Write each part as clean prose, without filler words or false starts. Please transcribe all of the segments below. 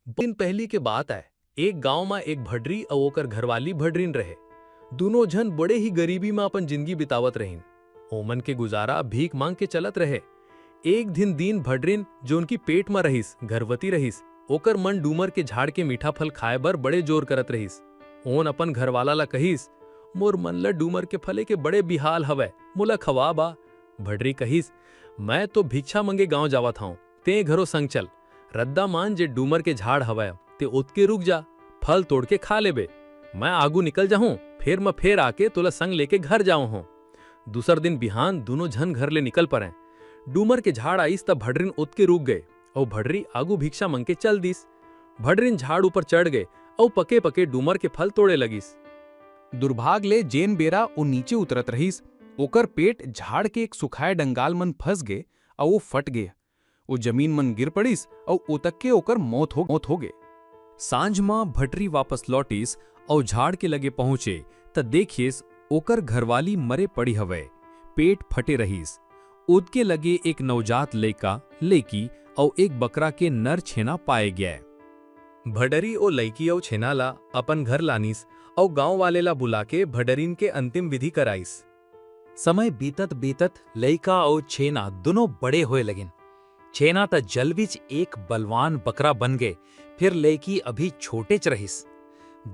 दिन पहली के बात है। एक गांव में एक भडरी और ओकर घरवाली भडरीन रहे। दोनों जन बड़े ही गरीबी में अपन जिंदगी बितावत रहीन। ओमन के गुजारा भीख मांग के चलत रहे। एक दिन भडरीन जो उनकी पेट में रहीस, घरवती रहीस, ओकर मन डूमर के झाड़ के मीठा फल खाए बर बड़े जोर करत रहीस। ओन अपन घरवाला ला कहीस, मोर मन ला डूमर के फले के बड़े बिहाल हवै, मोला खवा बा। भडरी कहीस, मैं तो भिक्षा मंगे गांव जावत हूं, ते घरों संग चल। रद्दा मान जे डूमर के झाड़ हवै ते उतके रुक जा, फल तोड़ के खा लेबे। मैं आगू निकल जाऊं, फिर मैं फेर आके तोला संग लेके घर जाऊं हूं। दूसर दिन बिहान दोनों झन घर ले निकल पड़े। डूमर के झाड़ आईस तब भडरीन उतके रुक गए और भडरी आगू भिक्षा मंग के चल दीस। भडरीन झाड़ ऊपर चढ़ गए और पके पके डूमर के फल तोड़े लगीस। दुर्भाग ले जेन बेरा वो नीचे उतरत रहीस, ओकर पेट झाड़ के एक सुखाए डंगाल मन फंस गे और वो फट गए। वो जमीन मन गिर पड़ीस और उतक के ओकर मौत हो गए। सांझ मां भटरी वापस लौटीस और झाड़ के लगे पहुंचे त देखिएस ओकर घरवाली मरे पड़ी हवे, पेट फटे रहीस। उदके लगे एक नवजात लड़का लेकी और एक बकरा के नर छेना पाए गया। भडरी ओ लड़की और छेना ला अपन घर लानीस और गांव वाले ला बुला के भडरीन के अंतिम विधि कराईस। समय बीतत बीतत लइका और छेना दोनों बड़े होए लगिन। छेना त जल विच एक बलवान बकरा बन गए, फिर लइकी अभी छोटे च रहिस।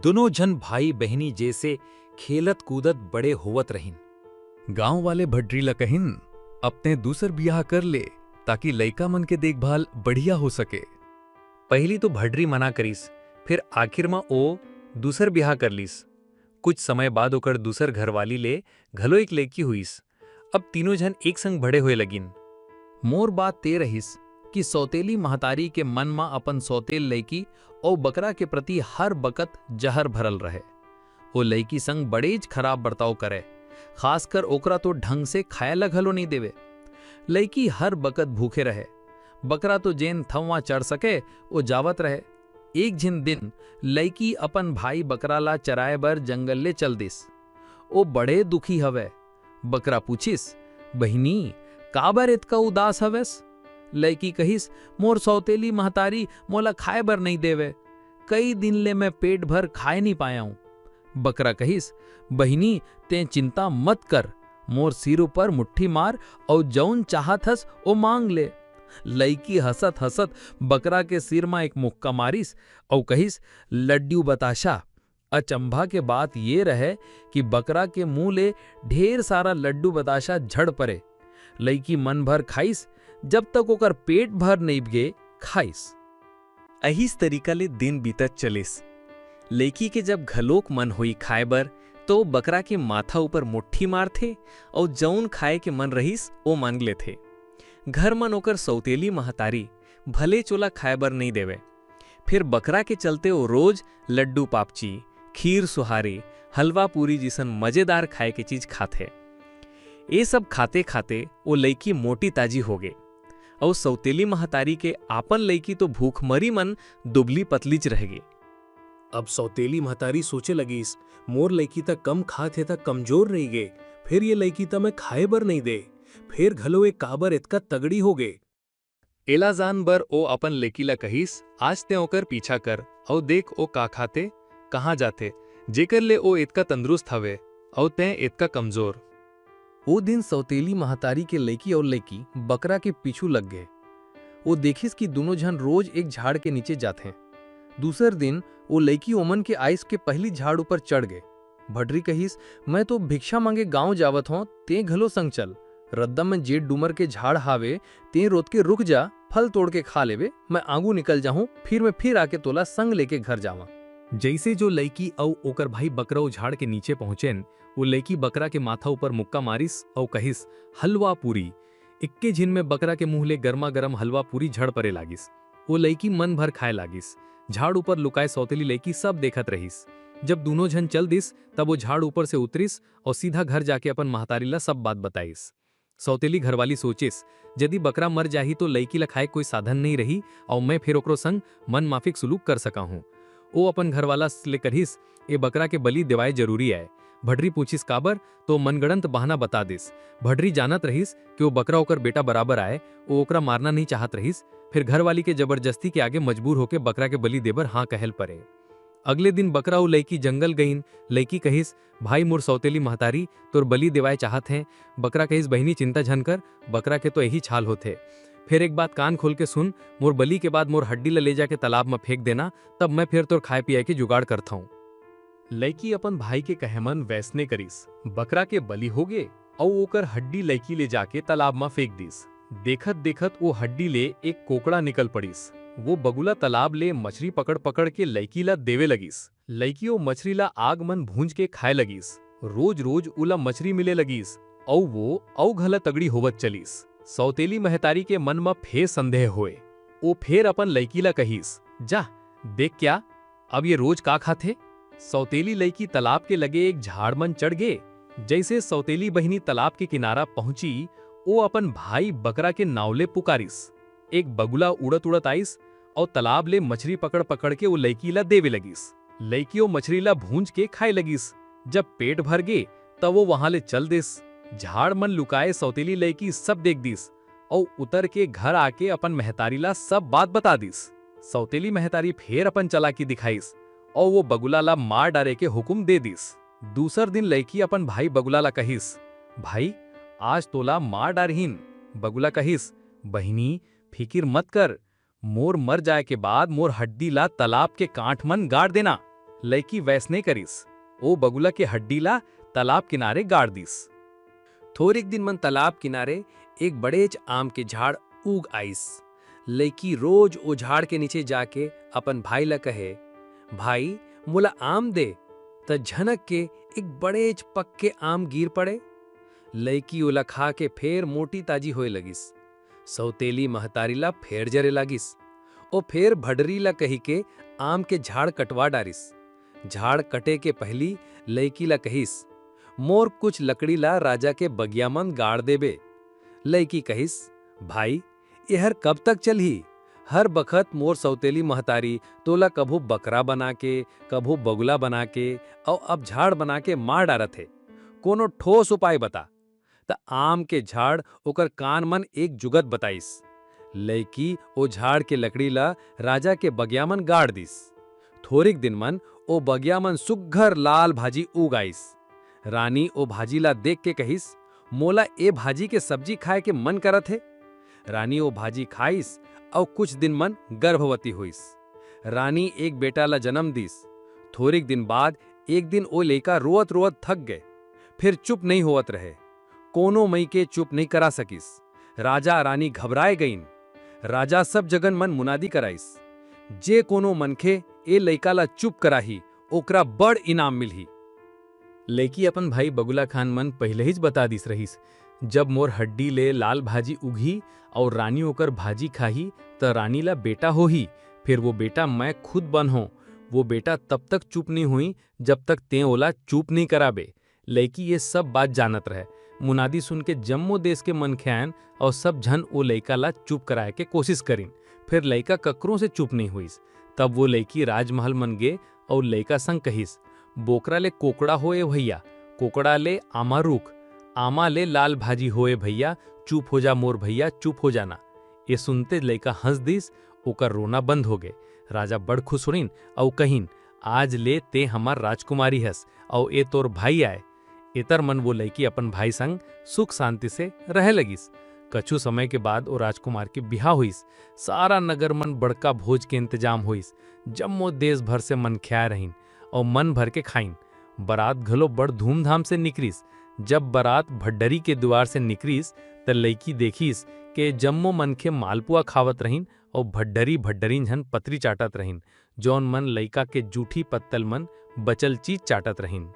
दोनों जन भाई बहनी जैसे खेलत कूदत बड़े होवत रहिन। गांव वाले भडरी ला कहिन, अपने दूसर बियाह कर ले ताकि लइका मन के देखभाल बढ़िया हो सके। पहली तो भडरी मना करीस, फिर आखिर में ओ दूसर बियाह कर लीस। कुछ समय बाद ओकर दूसर घरवाली ले घलो एक लड़की हुईस। अब तीनों जन एक संग बड़े हुए लगिन। मोर बात ते रहिस कि सौतेली महतारी के मन में अपन सौतेल लड़की और बकरा के प्रति हर बकत जहर भरल रहे। वो लड़की संग बड़ेज खराब बर्ताव करे, खासकर ओकरा तो ढंग से खाए ला घलो नहीं देवे। लड़की हर बकत भूखे रहे, बकरा तो जेन थवा चढ़ सके वो जावत रहे। एक झिन दिन लड़की अपन भाई बकरा ला चराए बर जंगल ले चल दिस। ओ बड़े दुखी हवे। बकरा पूछिस, बहिनी काबर इतका उदास हवेस? लड़की कहिस, मोर सौतेली महतारी मोला खाए बर नहीं देवे, कई दिन ले मैं पेट भर खाए नहीं पाया हूं। बकरा कहिस, बहिनी ते चिंता मत कर, मोर सिर ऊपर मुट्ठी मार और जौन चाहत हस ओ मांग ले। लड़की हसत हसत बकरा के सिर में एक मुक्का मारिस और कहिस, लड्डू बताशा। अचंभा के बात ये रहे कि बकरा के मुंह ले ढेर सारा लड्डू बताशा झड़ पड़े। लड़की मन भर खाइस, जब तक ओकर पेट भर नहीं गे खाइस। अहिस तरीका ले दिन बीतत चलिस। लड़की के जब घलोक मन हुई खाए बर तो बकरा के माथा ऊपर मुट्ठी मारथे और जौन खाए के मन रहीस ओ मांग लेथे। घर मन ओकर सौतेली महतारी भले चोला खाए बर नहीं देवे। फिर बकरा के चलते वो रोज लड्डू पापची, खीर सुहारी, हलवा पूरी जिसन मजेदार खाए के चीज खाते। ये सब खाते खाते वो लड़की मोटी ताजी हो गए और सौतेली महतारी के आपन लड़की तो भूखमरी मन दुबली पतली च रह गई। अब सौतेली महतारी सोचे लगीस, मोर लड़की तक कम खाते तक कमजोर रही गए, फिर ये लड़की तक मैं खाए बर नहीं दे, फिर घलो एक काबर इतका तगड़ी हो गए। एलाजान बर ओ अपन लड़की ला कहीस, आज ते ओकर पीछा कर और देख ओ का खाते कहाँ जाते, जेकर ले ओ इतका तंदुरुस्त हवे और ते इतका कमजोर। वो दिन सौतेली महतारी के लड़की और लड़की बकरा के पीछू लग गए। वो देखिस कि दोनों जन रोज एक झाड़ के नीचे जाते हैं। दूसर दिन वो लड़की ओमन के आइस के पहली झाड़ ऊपर चढ़ गए। भडरी कहिस, मैं तो भिक्षा मांगे गांव जावत हूं, ते घलो संग चल। रद्दा में जेठ डूमर के झाड़ हावे, ते रोत के रुक जा, फल तोड़ के खा लेवे, मैं आगू निकल जाऊं, फिर मैं फिर आके तोला संग लेके घर जावा। जैसे जो लड़की और ओकर भाई बकरा झाड़ के नीचे पहुंचेन, वो लड़की बकरा के माथा ऊपर मुक्का मारिस और कहिस, हलवा पूरी। इक्के झिन में बकरा के मुंह ले गर्मा गर्म हलवा पूरी झड़ परे लागिस। वो लड़की मन भर खाए लागिस। झाड़ ऊपर लुकाए सौतेली लड़की सब देखत रहीस। जब दोनों जन चल दिस तब वो झाड़ ऊपर से उतरिस और सीधा घर जाके अपन महतारी ला सब बात बताइस। सौतेली घरवाली सोचिस, यदि बकरा मर जाही तो लड़की ला खाए कोई साधन नहीं रही और मैं फिर ओकरो संग मन माफिक सुलूक कर सका हूँ। ओ अपन घरवाला ले कहिस, ए बकरा के बलि देवाए जरूरी है, भडरी पूछिस काबर तो मनगढ़ंत बहाना बता दिस। भडरी जानत रहीस कि वो बकरा ओकर बेटा बराबर आए, वो ओकरा मारना नहीं चाहत रहीस। फिर घरवाली के जबरदस्ती के आगे मजबूर होके बकरा के बलि देबर हाँ कहल परे। अगले दिन बकरा उ लड़की जंगल गईन। लड़की कहिस, भाई मोर सौतेली महतारी तोर बलि देवाए चाहत हैं। बकरा कहिस, बहिनी चिंता झन कर, बकरा के तो यही छाल होते। फिर एक बात कान खोल के सुन, मोर बलि के बाद मोर हड्डी ले जाके तालाब में फेंक देना, तब मैं फिर तोर खाए पिए के जुगाड़ करता हूँ। लड़की अपन भाई के कहमन वैसने करीस। बकरा के बलि हो गे और ओकर हड्डी लड़की ले जाके तालाब में फेंक दीस। देखत देखत वो हड्डी ले एक कोकड़ा निकल पड़ीस। वो बगुला तालाब ले मछली पकड़ पकड़ के लड़की ला देवे लगीस। लड़की वो मछली ला आग मन भूंज के खाए लगीस। रोज रोज उला मछली मिले लगीस औ वो औ घला तगड़ी होवत चलीस। सौतेली महतारी के मन में फेर संदेह होए। वो फेर अपन लड़की ला कहीस, जा देख क्या अब ये रोज का खाथे। सौतेली लड़की तालाब के लगे एक झाड़ मन चढ़ गे। जैसे सौतेली बहिनी तालाब के किनारा पहुंची, वो अपन भाई बकरा के नावले पुकारिस। एक बगुला उड़त उड़त आइस और तालाब ले मछली पकड़ पकड़ के वो लड़की ला देवे लगीस। लड़की वो मछली ला भूंज के खाए लगीस। जब पेट भर गे तब वो वहां ले चल दिस। झाड़ मन लुकाए सौतेली लड़की सब देख दिस और उतर के घर आके अपन महतारी ला सब बात बता दिस। सौतेली महतारी फिर अपन चालाकी दिखाइस और वो बगुला ला मार डारे के हुक्म दे दिस। दूसर दिन लड़की अपन भाई बगुला ला कहिस, भाई आज तोला मार डारहीन। बगुला कहिस, बहिनी फिकिर मत कर, मोर मर जाए के बाद मोर हड्डी ला तालाब के कांठ मन गाड़ देना। लड़की वैसने करिस। ओ बगुला के हड्डी ला तालाब किनारे गाड़ दिस। थोड़ेक दिन मन तालाब किनारे एक बड़ेज आम के झाड़ उग आइस। लड़की रोज ओ झाड़ के नीचे जाके अपन भाई ला कहे, भाई मोला आम दे। त झनक के एक बड़ेज पक्के आम गिर पड़े। लड़की ओला खा के फेर मोटी ताजी होए लगिस। सौतेली महतारी ला फेर जरे लागिस। ओ फेर भडरी ला कही के आम के झाड़ कटवा डारिस। झाड़ कटे के पहली लड़की ला कहिस, मोर कुछ लकड़ी ला राजा के बगिया मन गाड़ देबे। लड़की कहिस, भाई यहर कब तक चलही। हर बखत मोर सौतेली महतारी तोला कभू बकरा बना के, कभू बगुला बना के और अब झाड़ बना के मार डारत है। कोनो ठोस उपाय बता। त आम के झाड़ ओकर कान मन एक जुगत बताइस। लड़की ओ झाड़ के लकड़ी ला राजा के बगिया मन गाड़ दिस। थोड़िक दिन मन ओ बगिया मन सुघ्घर लाल भाजी उगाइस। रानी ओ भाजी ला देख के कहिस, मोला ए भाजी के सब्जी खाए के मन करत है। रानी ओ भाजी खाइस और कुछ दिन मन गर्भवती हुईस। रानी एक बेटा ला जन्म दिस। थोड़िक दिन बाद एक दिन ओ लड़का रोवत रोवत थक गए, फिर चुप नहीं होवत रहे। कोनो मई के चुप नहीं करा सकिस। राजा रानी घबराए गईन। राजा सब जगन मन मुनादी कराइस, जे कोनो मनखे ए लड़का ला चुप कराही ओकरा बड़ इनाम मिलही। लड़की अपन भाई बगुला खान मन पहले ही बता दिस रहीस, जब मोर हड्डी ले लाल भाजी उगी और रानी होकर भाजी खाही त रानी ला बेटा होही। फिर वो बेटा मैं खुद बन हो। वो बेटा तब तक चुप नहीं हुई जब तक ते ओला चुप नहीं कराबे। लड़की ये सब बात जानत रहे। मुनादी सुन के जम्मो देश के मनखे आयन और सब झन ओ लड़का ला चुप कराए के कोशिश करीन। फिर लड़का ककरों से चुप नहीं हुईस। तब वो लड़की राजमहल मन गे और लड़का संग कहिस, बोकरा ले कोकड़ा होए भैया, कोकड़ा ले आमा रूख, आमा ले लाल भाजी होए भैया, चुप हो जा मोर भैया, चुप हो जाना। ये सुनते लड़का हंस दिस, ओकर रोना बंद हो गए। राजा बड़ खुश होइन और कहिन, आज ले ते हमार राजकुमारी हस और ए तोर भाई आए। इतर मन वो लड़की अपन भाई संग सुख शांति से रह लगिस। कछु समय के बाद वो राजकुमार के बिहा हुईस। सारा नगर मन बड़का भोज के इंतजाम हुईस। जम्मो देश भर से मन ख्या रहीन और मन भर के खाइन। बारात घलो बड़ धूमधाम से निकरीस। जब बारात भड्डरी के द्वार से निकरीस त लड़की देखीस के जम्मो मनखे मालपुआ खावत रहीन और भड्डरी भड्डरीन झन पतरी चाटत रहीन, जौन मन लड़का के जूठी पत्तल मन बचल चीज चाटत रहीन।